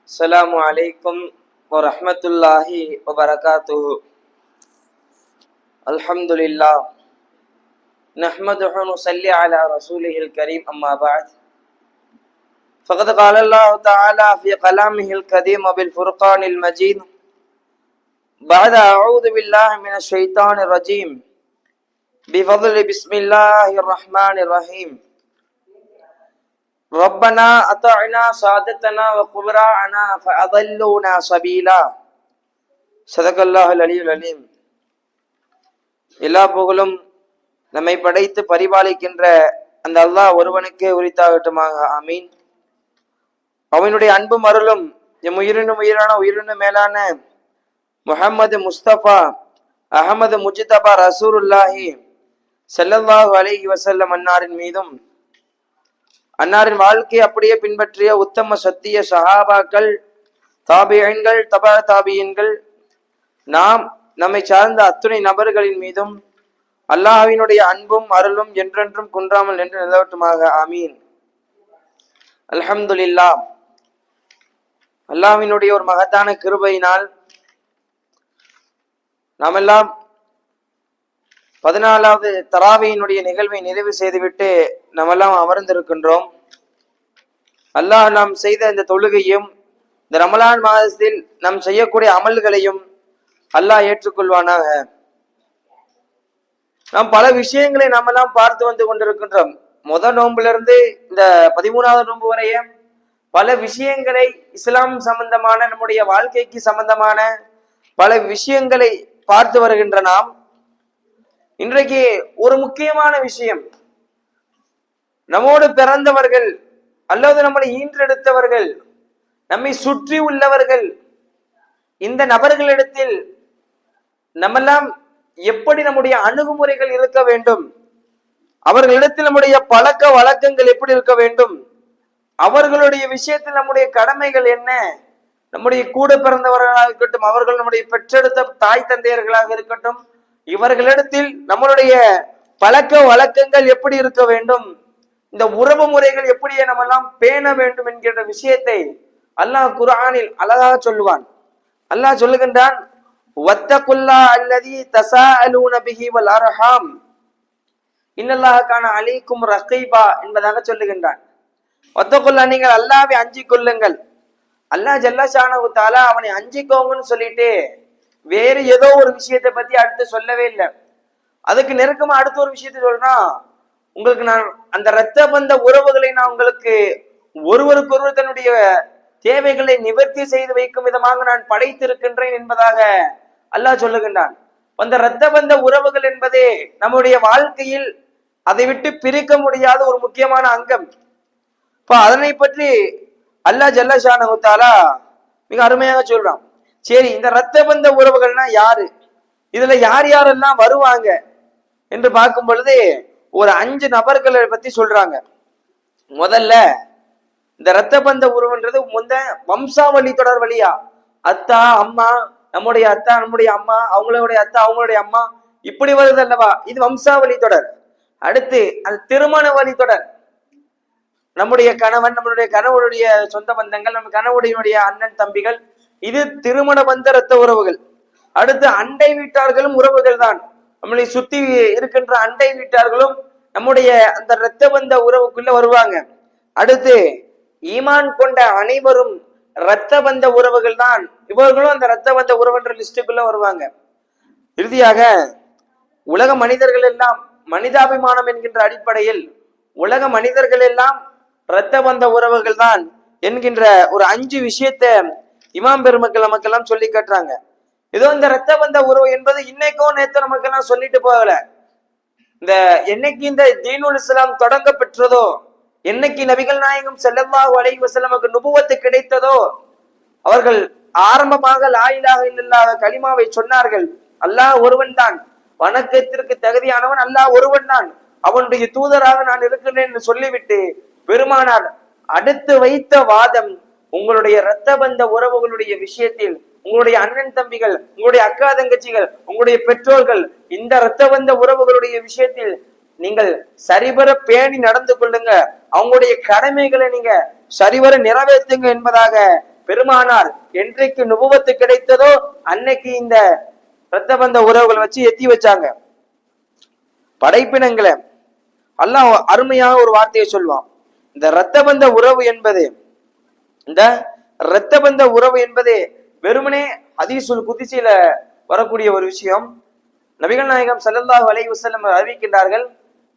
السلام عليكم ورحمة الله وبركاته. الحمد لله نحمده ونصلي على رسوله الكريم. أما بعد فقد قال الله تعالى في كلامه القديم بالفرقان المجيد بعد أعوذ بالله من الشيطان الرجيم بفضل بسم الله الرحمن الرحيم. ربنا أطعنا سادتنا وكبراءنا فأضلونا سبيلا. صدق الله العلي العليم. எல்லா புகழும் நம்மை படைத்து பரிபாலிக்கின்ற அந்த அல்லாஹ் ஒருவனுக்கே உரித்தாகட்டுமாக. ஆமீன். அவனுடைய அன்பும் அருளும் எம் உயிரினும் உயிரான உயிரினும் மேலான முஹம்மது முஸ்தபா அஹமது முஜ்தபா ரசூலுல்லாஹி ஸல்லல்லாஹு அலைஹி வஸல்லம் அன்னாரின் மீதும், அன்னாரின் வாழ்க்கையை அப்படியே பின்பற்றிய உத்தம சத்திய சஹாபாக்கள், தாபியன்கள், தபா தாபியன்கள், நம்மை சார்ந்த அத்துணை நபர்களின் மீதும் அல்லாஹ்வினுடைய அன்பும் அருளும் என்றென்றும் குன்றாமல் நின்று நிலவட்டுமாக. ஆமீன். அல்ஹம்துலில்லாஹ். அல்லாஹ்வினுடைய ஒரு மகத்தான கிருபையினால் நாமெல்லாம் 14வது தராவியினுடைய நிகழ்வை நிறைவு செய்துவிட்டு நாமெல்லாம் அமர்ந்திருக்கின்றோம். அல்லாஹ் நாம் செய்த இந்த தொழுகையும் இந்த ரமலான் மாதத்தில் நாம் செய்யக்கூடிய அமல்களையும் அல்லாஹ் ஏற்றுக்கொள்வானாக. நாம் பல விஷயங்களை நாமெல்லாம் பார்த்து வந்து கொண்டிருக்கின்றோம். முதல் நோம்பிலிருந்து இந்த 13வது நோன்பு வரைய பல விஷயங்களை, இஸ்லாம் சம்பந்தமான, நம்முடைய வாழ்க்கைக்கு சம்பந்தமான பல விஷயங்களை பார்த்து வருகின்ற நாம் இன்றைக்கு ஒரு முக்கியமான விஷயம், நம்மோடு பிறந்தவர்கள் அல்லது நம்மளை ஈன்றெடுத்தவர்கள், நம்மை சுற்றி உள்ளவர்கள், இந்த நபர்களிடத்தில் நம்மெல்லாம் எப்படி நம்முடைய அணுகுமுறைகள் இருக்க வேண்டும், அவர்களிடத்தில் நம்முடைய பழக்க வழக்கங்கள் எப்படி இருக்க வேண்டும், அவர்களுடைய விஷயத்தில் நம்முடைய கடமைகள் என்ன, நம்முடைய கூட பிறந்தவர்களாக இருக்கட்டும், அவர்கள் நம்முடைய பெற்றெடுத்த தாய் தந்தையர்களாக இருக்கட்டும், இவர்களிடத்தில் நம்மளுடைய பழக்க வழக்கங்கள் எப்படி இருக்க வேண்டும், இந்த உறவு முறைகள் எப்படியே நம்ம எல்லாம் பேண வேண்டும் என்கின்ற விஷயத்தை அல்லாஹ் குர்ஆனில் அழகாக சொல்லுவான். அல்லாஹ் சொல்லுகின்றான், வத்தகுல்லா அல்லதி தஸாஅலூன பிஹி வல் அர்ஹாம் இன்னல்லாஹ கான அலைக்கும் ரகீபா என்பதாக சொல்லுகின்றான். வத்தகுல்லா, நீங்கள் அல்லாஹ்வை அஞ்சிக் கொள்ளுங்கள். அல்லாஹ் ஜல்ல ஷானஹு தஆலா அவனை அஞ்சிக்கோங்கன்னு சொல்லிட்டு வேறு ஏதோ ஒரு விஷயத்தை பத்தி அடுத்து சொல்லவே இல்லை. அதுக்கு நெருக்கமா அடுத்த ஒரு விஷயத்தை சொல்றான், உங்களுக்கு நான் அந்த இரத்த பந்த உறவுகளை நான் உங்களுக்கு ஒருவருக்கொருவர் தன்னுடைய தேவைகளை நிவர்த்தி செய்து வைக்கும் விதமாக நான் படைத்திருக்கின்றேன் என்பதாக அல்லாஹ் சொல்லுகின்றான். அந்த இரத்த பந்த உறவுகள் என்பதே நம்முடைய வாழ்க்கையில் அதை விட்டு பிரிக்க முடியாத ஒரு முக்கியமான அங்கம். இப்ப அதனை பற்றி அல்லாஹ் ஜல்ல ஷானஹு தஆலா மிக அருமையாக சொல்றான். சரி, இந்த இரத்த பந்த உறவுகள்னா யாரு, இதுல யார் யாரெல்லாம் வருவாங்க என்று பார்க்கும் பொழுது ஒரு 5 நபர்களை பத்தி சொல்றாங்க. முதல்ல இந்த இரத்த பந்த உறவுன்றது வம்சாவளி தொடர் வழியா, அத்தா அம்மா, நம்முடைய அத்தா நம்முடைய அம்மா, அவங்களுடைய அத்தா அவங்களுடைய அம்மா, இப்படி வருது அல்லவா, இது வம்சாவளி தொடர். அடுத்து அது திருமண வழி தொடர், நம்முடைய கணவன், நம்மளுடைய கணவனுடைய சொந்த பந்தங்கள், நம்ம கணவனுடைய அண்ணன் தம்பிகள், இது திருமண பந்த இரத்த உறவுகள். அடுத்து அண்டை வீட்டார்களும் உறவுகள் தான், நம்மளை சுத்தி இருக்கின்ற அண்டை வீட்டார்களும் நம்முடைய அந்த இரத்த பந்த உறவுக்குள்ள வருவாங்க. அடுத்து ஈமான் கொண்ட அனைவரும் இரத்த பந்த உறவுகள் தான், இவர்களும் அந்த இரத்த பந்த உறவுன்ற லிஸ்டுக்குள்ள வருவாங்க. இறுதியாக உலக மனிதர்கள் எல்லாம் மனிதாபிமானம் என்கின்ற அடிப்படையில் உலக மனிதர்கள் எல்லாம் இரத்த பந்த உறவுகள் தான் என்கின்ற ஒரு 5 விஷயத்தை இமாம் பெருமக்கள் நமக்கெல்லாம் சொல்லி காட்டுறாங்க. ஏதோ இந்த இரத்த பந்த உறவு என்பது இன்னைக்கும் நேற்று நமக்கெல்லாம் சொல்லிட்டு போகல. இந்த என்னைக்கு இந்த தீனுல் இஸ்லாம் தொடங்க பெற்றதோ, என்னைக்கு நபிகள் நாயகம் ஸல்லல்லாஹு அலைஹி வஸல்லமுக்கு நுபுவத்து கிடைத்ததோ, அவர்கள் ஆரம்பமாக லா இலாஹ இல்லல்லாஹ் கலிமாவை சொன்னார்கள். அல்லாஹ் ஒருவன் தான், வணக்கத்திற்கு தகுதியானவன் அல்லாஹ் ஒருவன் தான், அவனுடைய தூதராக நான் இருக்கிறேன் என்று சொல்லிவிட்டு பெருமானார் அடுத்து வைத்த வாதம், உங்களுடைய இரத்த பந்த உறவுகளுடைய விஷயத்தில், உங்களுடைய அண்ணன் தம்பிகள், உங்களுடைய அக்கா தங்கச்சிகள், உங்களுடைய பெற்றோர்கள், இந்த இரத்த பந்த உறவுகளுடைய விஷயத்தில் நீங்கள் சரிவர பேணி நடந்து கொள்ளுங்க, அவங்களுடைய கடமைகளை நீங்க சரிவர நிறைவேற்றுங்க என்பதாக பெருமானார் என்றைக்கு நுபுவத்து கிடைத்ததோ அன்னைக்கு இந்த இரத்த பந்த உறவுகளை வச்சு எத்தி வச்சாங்க. படைப்பினங்களை அல்லாஹ் அருமையாக ஒரு வார்த்தையை சொல்வான். இந்த இரத்த பந்த உறவு என்பது வெறுமனே ஹதீஸுல் குத்ஸில வரக்கூடிய ஒரு விஷயம். நபிகள் நாயகம் ஸல்லல்லாஹு அலைஹி வஸல்லம் அறிவிக்கின்றார்கள்,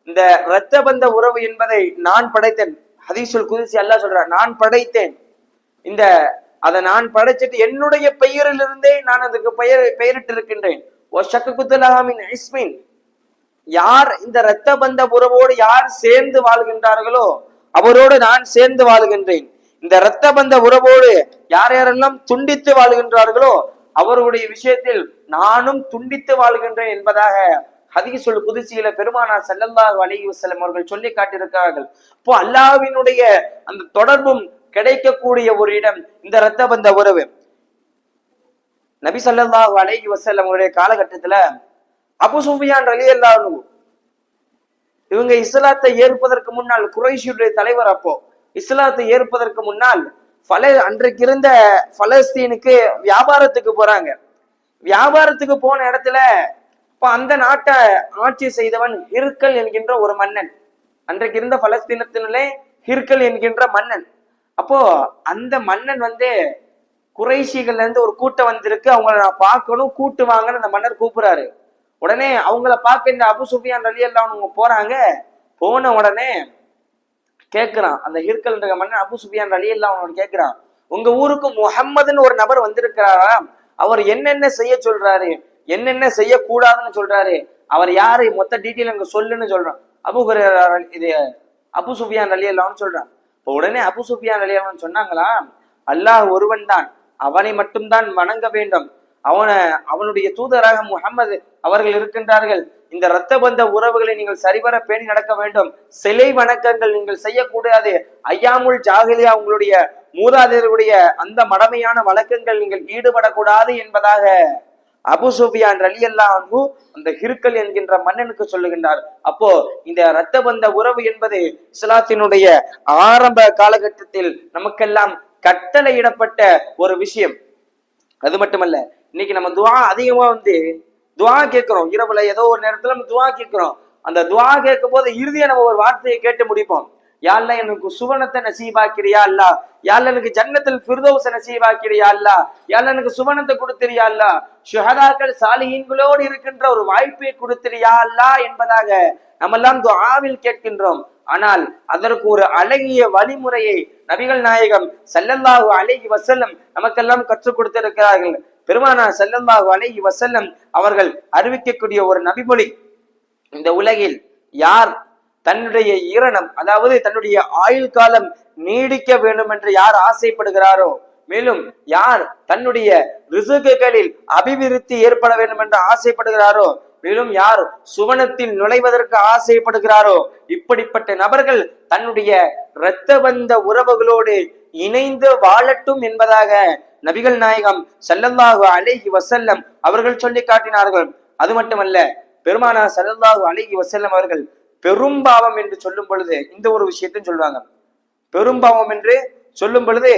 இந்த இரத்த பந்த உறவு என்பதை நான் படைத்தேன். ஹதீஸுல் குத்ஸி அல்லாஹ் சொல்றார், நான் படைத்தேன். அதை நான் படைச்சிட்டு என்னுடைய பெயரிலிருந்தே நான் அதுக்கு பெயரிட்டு இருக்கின்றேன். யார் இந்த இரத்த பந்த உறவோடு யார் சேர்ந்து வாழ்கின்றார்களோ அவரோடு நான் சேர்ந்து வாழ்கின்றேன். இந்த இரத்த பந்த உறவோடு யார் யாரெல்லாம் துண்டித்து வாழ்கின்றார்களோ அவருடைய விஷயத்தில் நானும் துண்டித்து வாழ்கின்றேன் என்பதாக ஹதீஸுல் குத்ஸியில பெருமானார் ஸல்லல்லாஹு அலைஹி வஸல்லம் அவர்கள் சொல்லி காட்டியிருக்கிறார்கள். இப்போ அல்லாஹ்வினுடைய அந்த தொடர்பும் கிடைக்கக்கூடிய ஒரு இடம் இந்த இரத்த பந்த உறவு. நபி ஸல்லல்லாஹு அலைஹி வஸல்லம் அவருடைய காலகட்டத்துல அபூ சுஃபியான் ரலியல்லாஹு அன்ஹு இவங்க இஸ்லாத்தை ஏற்பதற்கு முன்னால், குறைஷியுடைய தலைவர், அப்போ இஸ்லாத்தை ஏற்பதற்கு முன்னால் அன்றைக்கு இருந்த பலஸ்தீனுக்கு வியாபாரத்துக்கு போறாங்க. வியாபாரத்துக்கு போன இடத்துல இப்ப அந்த நாட்டை ஆட்சி செய்தவன் ஹிர்கல் என்கின்ற ஒரு மன்னன். அன்றைக்கு இருந்த பலஸ்தீனத்திலே ஹிர்கல் என்கின்ற மன்னன். அப்போ அந்த மன்னன் குறைஷிகள்ல இருந்து ஒரு கூட்டம் வந்திருக்கு, அவங்கள நான் பார்க்கணும், கூட்டு வாங்கன்னு அந்த மன்னர் கூப்பிடுறாரு. உடனே அவங்கள பார்க்க இந்த அபூ சுஃபியான் ரலியல்லாஹு அன்ஹு போறாங்க. போன உடனே கேட்கிறான் அந்த ஹிர்கல் மன்னன் அபூ சுஃபியான் ரலியல்லாஹு அன்ஹு கேட்கிறான், உங்க ஊருக்கு முஹம்மதுன்னு ஒரு நபர் வந்திருக்கிறாரா, அவர் என்னென்ன செய்ய சொல்றாரு, என்னென்ன செய்யக்கூடாதுன்னு சொல்றாரு, அவர் யாரு, மொத்த டீட்டெயில் அங்க சொல்லுன்னு சொல்றான். அபூ சுஃபியான் ரலியல்லாஹு அன்ஹு சொல்றான். இப்போ உடனே அபூ சுஃபியான் ரலியல்லாஹு அன்ஹு சொன்னாங்களா, அல்லாஹ் ஒருவன் தான், அவனை மட்டும்தான் வணங்க வேண்டும், அவனுடைய தூதராக முஹம்மது அவர்கள் இருக்கின்றார்கள். இந்த இரத்த பந்த உறவுகளை நீங்கள் சரிவர பேணி நடக்க வேண்டும். சிலை வணக்கங்கள் நீங்கள் செய்யக்கூடாது. ஐயாமுல் ஜாஹிலியா, உங்களுடைய மூதாதையர்களுடைய அந்த மடமையான வழக்கங்கள் நீங்கள் ஈடுபடக்கூடாது என்பதாக அபூ சுஃபியான் ரலியல்லாஹு அன்ஹு அந்த ஹிர்கல் என்கின்ற மன்னனுக்கு சொல்லுகின்றார். அப்போ இந்த இரத்த பந்த உறவு என்பது இஸ்லாத்தினுடைய ஆரம்ப காலகட்டத்தில் நமக்கெல்லாம் கட்டளையிடப்பட்ட ஒரு விஷயம். அது மட்டுமல்ல, இன்னைக்கு நம்ம துஆ அதிகமா துஆ கேட்கிறோம். இரவுல ஏதோ ஒரு நேரத்துல நம்ம துஆ கேட்கிறோம். அந்த துஆ கேட்கும் போது இறுதியா நம்ம ஒரு வார்த்தையை கேட்டு முடிப்போம். யா அல்லாஹ் எனக்கு சுவனத்தை நசீபாக்கிறியா அல்லாஹ், யா அல்லாஹ் எனக்கு ஜன்னத்துல் ஃபிர்தௌஸ நசீபாக்கிறியா அல்லாஹ், யா அல்லாஹ் எனக்கு சுவனத்தை கொடுத்திரியா அல்லாஹ், ஷுஹதாக்கள் சாலிஹீன்களோடு இருக்கின்ற ஒரு வாய்ப்பை கொடுத்திரியா அல்லாஹ் என்பதாக நம்மெல்லாம் துஆவில் கேட்கின்றோம். ஆனால் அதற்கு ஒரு அழகிய வழிமுறையை நபிகள் நாயகம் ஸல்லல்லாஹு அலைஹி வஸல்லம் நமக்கெல்லாம் கற்றுக் கொடுத்திருக்கிறார்கள். பெருமானார் ஸல்லல்லாஹு அலைஹி வஸல்லம் அவர்கள் அறிவிக்கக்கூடிய ஒரு நபிமொழி, இந்த உலகில் யார் தன்னுடைய ஈரணம், அதாவது தன்னுடைய ஆயுள் காலம் நீடிக்க வேண்டும் என்று யார் ஆசைப்படுகிறாரோ, மேலும் யார் தன்னுடைய ரிசுக்குகளில் அபிவிருத்தி ஏற்பட வேண்டும் என்று ஆசைப்படுகிறாரோ, மேலும் யார் சுவனத்தில் நுழைவதற்கு ஆசைப்படுகிறாரோ, இப்படிப்பட்ட நபர்கள் தன்னுடைய இரத்த பந்த உறவுகளோடு இணைந்து வாழட்டும் என்பதாக நபிகள் நாயகம் ஸல்லல்லாஹு அலைஹி வஸல்லம் அவர்கள் சொல்லி காட்டினார்கள். அது மட்டுமல்ல, பெருமானார் ஸல்லல்லாஹு அலைஹி வஸல்லம் அவர்கள் பெரும்பாவம் என்று சொல்லும் பொழுது இந்த ஒரு விஷயத்தையும் சொல்லுவாங்க. பெரும்பாவம் என்று சொல்லும் பொழுது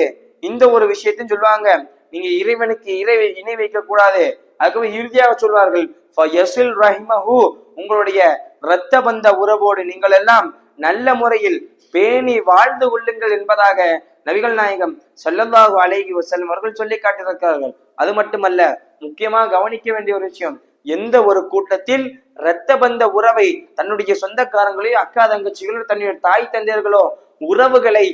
இந்த ஒரு விஷயத்தையும் சொல்லுவாங்க, நீங்க இறைவனுக்கு இணை வைக்க கூடாது. அதுக்கு இறுதியாக சொல்வார்கள், உங்களுடைய இரத்த பந்த உறவோடு நீங்கள் எல்லாம் நல்ல முறையில் பேணி வாழ்ந்து கொள்ளுங்கள் என்பதாக நபிகள் நாயகம் ஸல்லல்லாஹு அலைஹி வஸல்லம் அவர்கள் சொல்லி காட்டியிருக்கிறார்கள். அது மட்டுமல்ல, முக்கியமா கவனிக்க வேண்டிய ஒரு விஷயம், எந்த ஒரு கூட்டத்தில் இரத்த பந்த உறவை தன்னுடைய சொந்தக்காரங்களோ, அக்கா தங்கச்சிகளோ, தன்னுடைய தாய் தந்தையர்களோ உறவுகளை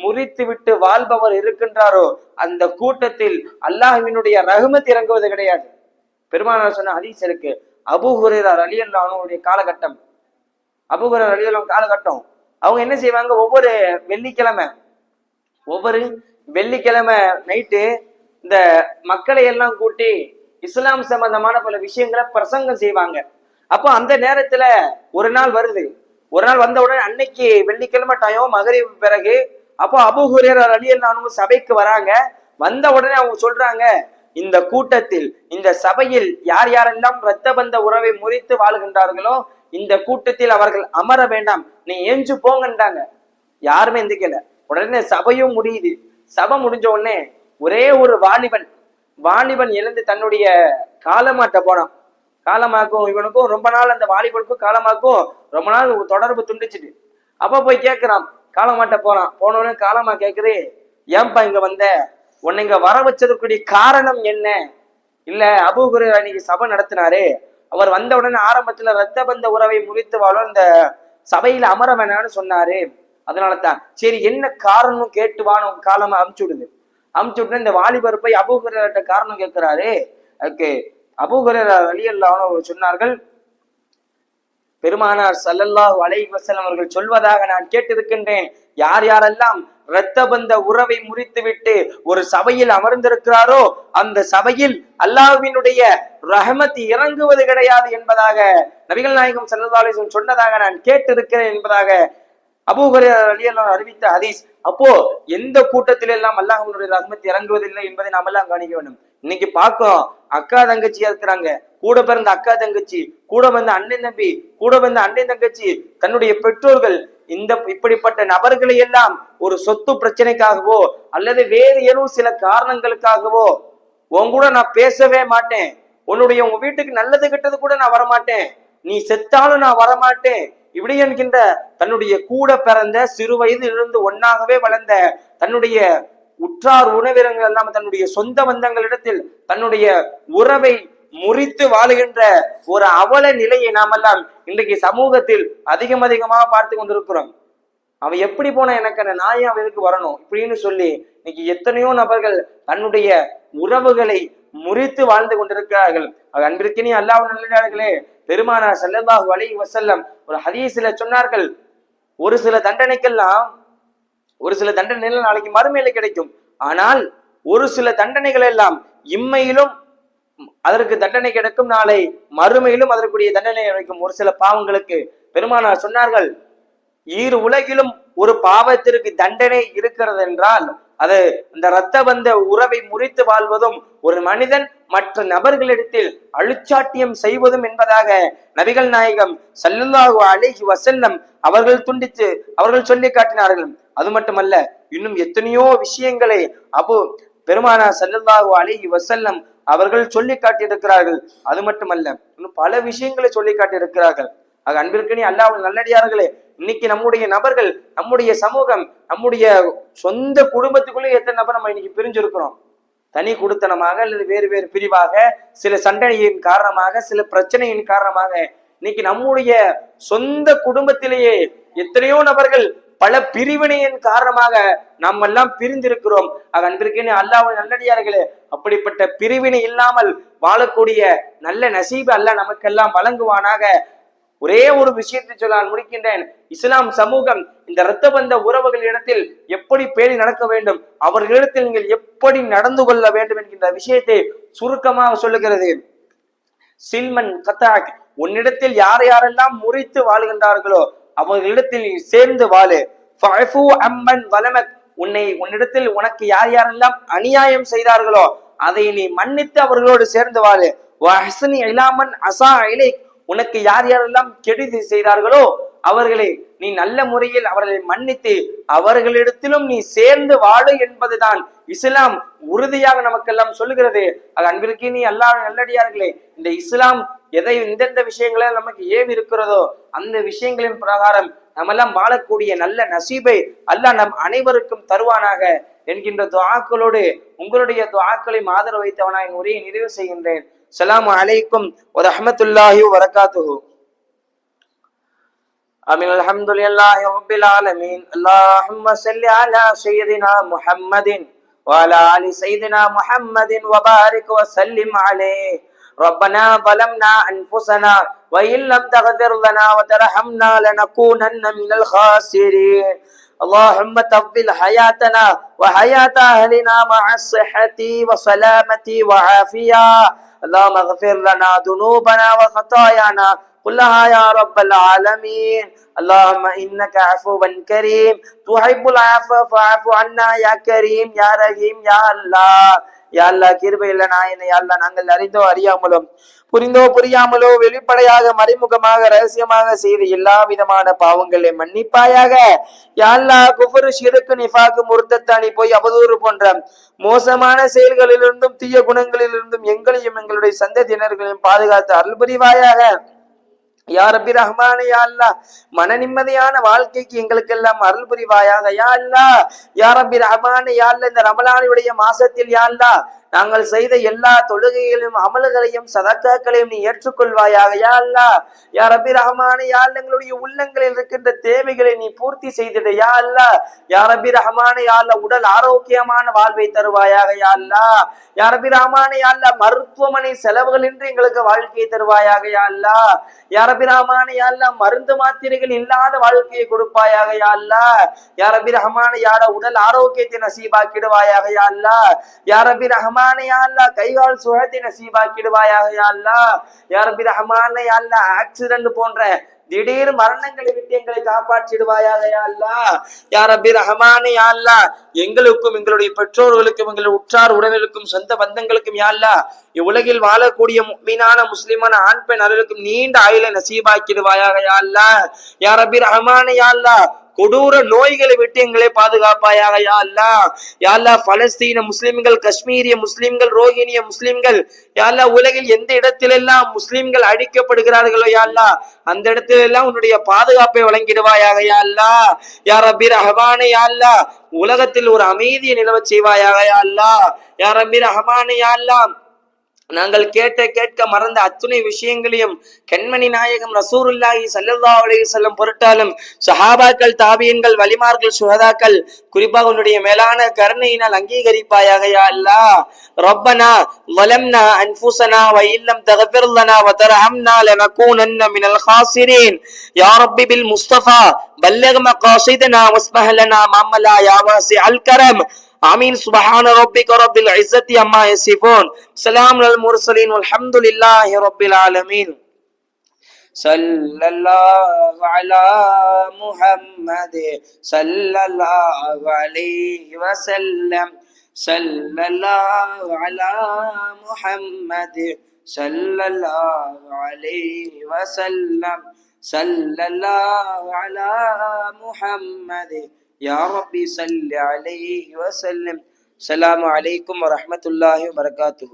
முறித்து விட்டு வாழ்பவர் இருக்கின்றாரோ, அந்த கூட்டத்தில் அல்லாஹ்வினுடைய ரஹ்மத் இறங்குவது கிடையாது. பெருமானார் சொன்ன ஹதீஸ் இருக்கு. அபூ ஹுரைரா ரலியல்லாஹு அன்ஹுடைய காலகட்டம், அபூ ஹுரைரா ரலியல்லாஹு காலகட்டம், அவங்க என்ன செய்வாங்க, ஒவ்வொரு வெள்ளிக்கிழமை நைட்டு இந்த மக்களை எல்லாம் கூட்டி இஸ்லாம் சம்பந்தமான பல விஷயங்களை பிரசங்கம் செய்வாங்க. அப்போ அந்த நேரத்துல ஒரு நாள் வருது. ஒரு நாள் வந்த உடனே, அன்னைக்கு வெள்ளிக்கிழமை டைம் மகரிப் பிறகு, அப்போ அபூ ஹுரைரா ரலியல்லாஹு அன்ஹு சபைக்கு வராங்க. வந்த உடனே அவங்க சொல்றாங்க, இந்த கூட்டத்தில், இந்த சபையில் யார் யாரெல்லாம் இரத்த பந்த உறவை முறித்து வாழ்கின்றார்களோ இந்த கூட்டத்தில் அவர்கள் அமர வேண்டாம், நீ எஞ்சு போங்கன்றாங்க. யாருமே எந்திக்கல. உடனே சபையும் முடியுது. சபை முடிஞ்ச உடனே ஒரே ஒரு வாலிபன் எழுந்து தன்னுடைய காலமாட்ட போனான். காலமாக்கும் இவனுக்கும் ரொம்ப நாள், அந்த வாலிபனுக்கும் காலமாக்கும் ரொம்ப நாள் தொடர்பு துண்டிச்சுட்டு. அப்ப போய் கேட்கிறான், காலமாட்ட போறான். போனோன்னு காலமா கேக்குது, ஏன்பா இங்க வந்த? உன்னை இங்க வர வச்சதுக்குரிய காரணம் என்ன? இல்ல, அபூ ஹுரைரா இன்னைக்கு சபை நடத்தினாரு, அவர் வந்த உடனே ஆரம்பத்துல ரத்த பந்த உறவை முறித்து வாழும் இந்த சபையில அமர வேணான்னு சொன்னாரு, அதனாலதான். சரி, என்ன காரணம் கேட்டுவான்னு காலமா அமுச்சு விடுது. அமுச்சு விட்டு இந்த வாலிபர் போய் அபூ ஹுரைரா காரணம் கேட்கிறாரு. அதுக்கு அபூ ஹுரைரா ரலியல்லாஹு அன்ஹு சொன்னார்கள், பெருமானார் ஸல்லல்லாஹு அலைஹி வஸல்லம் அவர்கள் சொல்வதாக நான் கேட்டிருக்கின்றேன், யார் யாரெல்லாம் இரத்த பந்த உறவை முறித்துவிட்டு ஒரு சபையில் அமர்ந்திருக்கிறாரோ அந்த சபையில் அல்லாஹ்வினுடைய ரஹமத் இறங்குவது கிடையாது என்பதாக நபிகள் நாயகம் ஸல்லல்லாஹு அலைஹி வஸல்லம் சொன்னதாக நான் கேட்டிருக்கிறேன் என்பதாக அபூ ஹுரைரா ரலியல்லாஹு அன்ஹு அறிவித்த ஹதீஸ். அப்போ எந்த கூட்டத்தில் எல்லாம் அல்லாஹ்வினுடைய ரஹமத் இறங்குவதில்லை என்பதை நாம் எல்லாம் கவனிக்க வேண்டும். இன்னைக்கு பார்க்கிறோம், அக்கா தங்கச்சியா இருக்கிறாங்க, கூட பிறந்த அக்கா தங்கச்சி, கூட வந்த அண்ணன் தம்பி, கூட வந்த அண்ணன் தங்கச்சி, தன்னுடைய பெற்றோர்கள், இப்படிப்பட்ட நபர்களை எல்லாம் ஒரு சொத்து பிரச்சனைக்காகவோ அல்லது வேறு ஏதும் சில காரணங்களுக்காகவோ உன் கூட நான் பேசவே மாட்டேன், உங்க வீட்டுக்கு நல்லது கெட்டது கூட நான் வரமாட்டேன், நீ செத்தாலும் நான் வரமாட்டேன், இப்படி என்கின்ற தன்னுடைய கூட பிறந்த சிறு வயதில் இருந்து ஒன்னாகவே வளர்ந்த தன்னுடைய உற்றார் உணவினர்கள் எல்லாம் தன்னுடைய சொந்த பந்தங்களிடத்தில் தன்னுடைய உறவை முறித்து வாழுகின்ற ஒரு அவல நிலையை நாமெல்லாம் இன்றைக்கு சமூகத்தில் அதிகமாக பார்த்து கொண்டிருக்கிறோம். அவன் எப்படி போனா எனக்கு அந்த நாயை அவனுக்கு வரணும் இப்படின்னு சொல்லி இன்னைக்கு எத்தனையோ நபர்கள் தன்னுடைய உறவுகளை முறித்து வாழ்ந்து கொண்டிருக்கிறார்கள். அன்பிற்கினி அல்லாஹ் நல்லடியார்களே, பெருமானார் ஸல்லல்லாஹு அலைஹி வஸல்லம் ஒரு ஹதீஸ்ல சொன்னார்கள், ஒரு சில தண்டனைக்கெல்லாம் நாளைக்கு மறுமையில கிடைக்கும், ஆனால் ஒரு சில தண்டனைகள் எல்லாம் இம்மையிலும் அதற்கு தண்டனை கிடைக்கும், நாளை மறுமையிலும் அதற்குரிய தண்டனை கிடைக்கும். ஒரு சில பாவங்களுக்கு பெருமானார் சொன்னார்கள், ஈரு உலகிலும் ஒரு பாவத்திற்கு தண்டனை இருக்கிறது என்றால் அது இந்த இரத்த பந்த உறவை முறித்து வாழ்வதும் ஒரு மனிதன் மற்ற நபர்களிடத்தில் அழுச்சாட்டியம் செய்வதும் என்பதாக நபிகள் நாயகம் ஸல்லல்லாஹு அலைஹி வஸல்லம் அவர்கள் சொல்லி காட்டினார்கள். அது மட்டுமல்ல, இன்னும் எத்தனையோ விஷயங்களை பெருமானார் ஸல்லல்லாஹு அலைஹி வஸல்லம் அவர்கள் சொல்லி காட்டியிருக்கிறார்கள். அது மட்டுமல்ல, இன்னும் பல விஷயங்களை சொல்லி காட்டியிருக்கிறார்கள். அன்பிற்கினி அல்லாஹ் நல்லடியார்களே, இன்னைக்கு நம்முடைய நபர்கள், நம்முடைய சமூகம், நம்முடைய சொந்த குடும்பத்துக்குள்ளே எத்தனை நபர் நம்ம இன்னைக்கு பிரிஞ்சிருக்கிறோம். தனி குடுத்தனமாக அல்லது வேறு வேறு பிரிவாக, சில சண்டையின் காரணமாக, சில பிரச்சனையின் காரணமாக இன்னைக்கு நம்முடைய சொந்த குடும்பத்திலேயே எத்தனையோ நபர்கள் பல பிரிவினையின் காரணமாக நாம் எல்லாம் பிரிந்திருக்கிறோம். அன்பிற்கே அல்லாஹ் நல்லடியார்களே, அப்படிப்பட்ட பிரிவினை இல்லாமல் வாழக்கூடிய நல்ல நசீபு அல்லாஹ் நமக்கெல்லாம் வழங்குவானாக. ஒரே ஒரு விஷயத்தை சொல்ல நான் முடிக்கின்றேன். இஸ்லாம் சமூகம் இந்த இரத்த பந்த உறவுகளிடத்தில் எப்படி பேணி நடக்க வேண்டும், அவர்களிடத்தில் நீங்கள் எப்படி நடந்து கொள்ள வேண்டும் என்கின்ற விஷயத்தை சுருக்கமாக சொல்லுகிறது. சில்மன் கத்தாக், உன்னிடத்தில் யாரெல்லாம் முறித்து வாழ்கின்றார்களோ அவர்களிடத்தில் சேர்ந்து வாழு. உன்னிடத்தில் உனக்கு யாரெல்லாம் அநியாயம் செய்தார்களோ அதை நீ மன்னித்து அவர்களோடு சேர்ந்து வாழு. உனக்கு யாரெல்லாம் கெடுதி செய்தார்களோ அவர்களை நீ நல்ல முறையில் அவர்களை மன்னித்து அவர்களிடத்திலும் நீ சேர்ந்து வாழு என்பதுதான் இஸ்லாம் உறுதியாக நமக்கெல்லாம் சொல்லுகிறது. அன்பிற்கு நீ அல்லாஹ் நல்லடியார்களே, இந்த இஸ்லாம் எந்தெந்த விஷயங்களை நமக்கு ஏவி இருக்கிறதோ அந்த விஷயங்களின் பிரகாரம் நம்மெல்லாம் வாழக்கூடிய நல்ல நசீபை அல்லாஹ் நம் அனைவருக்கும் தருவானாக என்கின்ற துஆக்களோடு உங்களுடைய துஆக்களை ஆதரவு வைத்தவனாய் உரையை நிறைவு செய்கின்றேன். அஸ்ஸலாமு அலைக்கும் வ ரஹ்மத்துல்லாஹி வ பரகாத்துஹு. ஆமீன். அல்ஹம்துலில்லாஹி ரப்பில் ஆலமீன். அல்லாஹும்ம ஸல்லி அலா சய்யிதினா முஹம்மதின் வ அலா ஆலி சய்யிதினா முஹம்மதின் வ பாரிக் வ ஸல்லிம் அலைஹி. ربنا ظلمنا أنفسنا وإن لم تغفر لنا وترحمنا لنكونن من الخاسرين. اللهم طول حياتنا وحياة أهلنا مع الصحة وسلامة وعافية. اللهم اغفر لنا ذنوبنا وخطايانا كلها يا رب العالمين. اللهم إنك عفو كريم تحب العفو فاعف عنا يا كريم يا رحيم يا الله. யா அல்லாஹ் கிருபையுள்ள நாயனே யா அல்லாஹ் நாங்கள் அறிந்தோ அறியாமலும் புரிந்தோ புரியாமலோ வெளிப்படையாக மறைமுகமாக ரகசியமாக செய்த எல்லா விதமான பாவங்களை மன்னிப்பாயாக. யா அல்லாஹ் குஃப்ரு ஷிர்க் நிஃபாக் முர்த்தத்தானி போய் அவதூறு போன்ற மோசமான செயல்களிலிருந்தும் தீய குணங்களிலிருந்தும் எங்களையும் எங்களுடைய சந்ததியினர்களையும் பாதுகாத்து அருள் புரிவாயாக. யா ரப்பி ரஹ்மானே யா அல்லாஹ் மன நிம்மதியான வாழ்க்கைக்கு எங்களுக்கு எல்லாம் அருள் புரிவாயாக. யா அல்லாஹ் யா ரப்பி ரஹ்மானே யா அல்லாஹ் இந்த ரமலானுடைய மாசத்தில் யா அல்லாஹ் நாங்கள் செய்த எல்லா தொழுகைகளையும் அமல்களையும் சதக்காக்களையும் நீ ஏற்றுக்கொள்வாயாக. யா அல்லாஹ் யா ரப்பி ரஹ்மானே யா அல்லாஹ் எங்களுடைய உள்ளங்களில் இருக்கின்ற தேவைகளை நீ பூர்த்தி செய்திட. யா அல்லாஹ் யா ரப்பி ரஹ்மானே யா அல்லாஹ் உடல் ஆரோக்கியமான வாழ்வை தருவாயாக. யா அல்லாஹ் யா ரப்பி ரஹ்மானே யா அல்லாஹ் மருத்துவமனை செலவுகளின்றி எங்களுக்கு வாழ்க்கையை தருவாயாக. யா அல்லாஹ் யா ரப்பி ரஹ்மானே யா அல்லாஹ் மருந்து மாத்திரைகள் இல்லாத வாழ்க்கையை கொடுப்பாயாக. யா அல்லாஹ் யா ரப்பி ரஹ்மானே யா அல்லாஹ் உடல் ஆரோக்கியத்தை நசீபாக்கிடுவாயாக. யா அல்லாஹ் யா ரப்பி ரஹ்மானே யா அல்லாஹ் கைகால் சுகத்தை நசீபாக்கிடுவாயாக. யா அல்லாஹ் யா ரப்பி ரஹ்மானே யா அல்லாஹ் ஆக்சிடென்ட் போன்ற திடீர் மரணங்களை விட்டு எங்களை காப்பாற்றிடுவாயாக. யா அல்லாஹ் யா ரப்பி ரஹ்மானே யா அல்லாஹ் எங்களுக்கும் எங்களுடைய பெற்றோர்களுக்கும் எங்களுடைய உற்றார் உடனருக்கும் சொந்த பந்தங்களுக்கும் யா அல்லாஹ் இவ்வுலகில் வாழக்கூடிய முஃமினான முஸ்லிமான ஆண் பெண் அனைவருக்கும் நீண்ட ஆயுளை நசீபாக்கிடுவாயாக. யா அல்லாஹ் யா ரப்பி ரஹ்மானே யா அல்லாஹ் கொடூர நோய்களை விட்டு எங்களை பாதுகாப்பாயாக. யா அல்லாஹ் யா அல்லாஹ் பலஸ்தீன முஸ்லிம்கள், காஷ்மீரிய முஸ்லிம்கள், ரோஹிணிய முஸ்லிம்கள் யா அல்லாஹ் உலகில் எந்த இடத்திலெல்லாம் முஸ்லிம்கள் அழிக்கப்படுகிறார்களோ யா அல்லாஹ் அந்த இடத்திலெல்லாம் உன்னுடைய பாதுகாப்பை வழங்கிடுவாயாக. யா அல்லாஹ் யா ரப்பி ரஹ்மானே யா அல்லாஹ் உலகத்தில் ஒரு அமைதியை நிலவச் செய்வாயாக. யா அல்லாஹ் யா ரப்பி ரஹ்மானே யா அல்லாஹ் நாங்கள் கேட்க மறந்த அத்துணை விஷயங்களையும் கண்மணி நாயகம் ரசூலுல்லாஹி ஸல்லல்லாஹு அலைஹி வஸல்லம் பொருட்டாலும் சஹாபாக்கள், தாபியீன்கள், வலிமார்கள், சுஹதாக்கள் குறிப்பாக உன்னுடைய மேலான கருணையினால் அங்கீகரிப்பாயாக. யா அல்லாஹ் ரப்பனா ظلمنا انفسنا وان لم تغفر لنا وترحمنا لنكونن من الخاسرين يا رب بالمصطفى بلغ مقاصدنا واسمح لنا ما لا يا واسع الكرم آمين. سبحان ربك رب العزة عما يصفون سلام على المرسلين والحمد لله رب العالمين. صلى الله على محمد صلى الله عليه وسلم صلى الله على محمد صلى الله عليه وسلم صلى الله على محمد يا ربي صل عليه وسلم. السلام عليكم ورحمة الله وبركاته.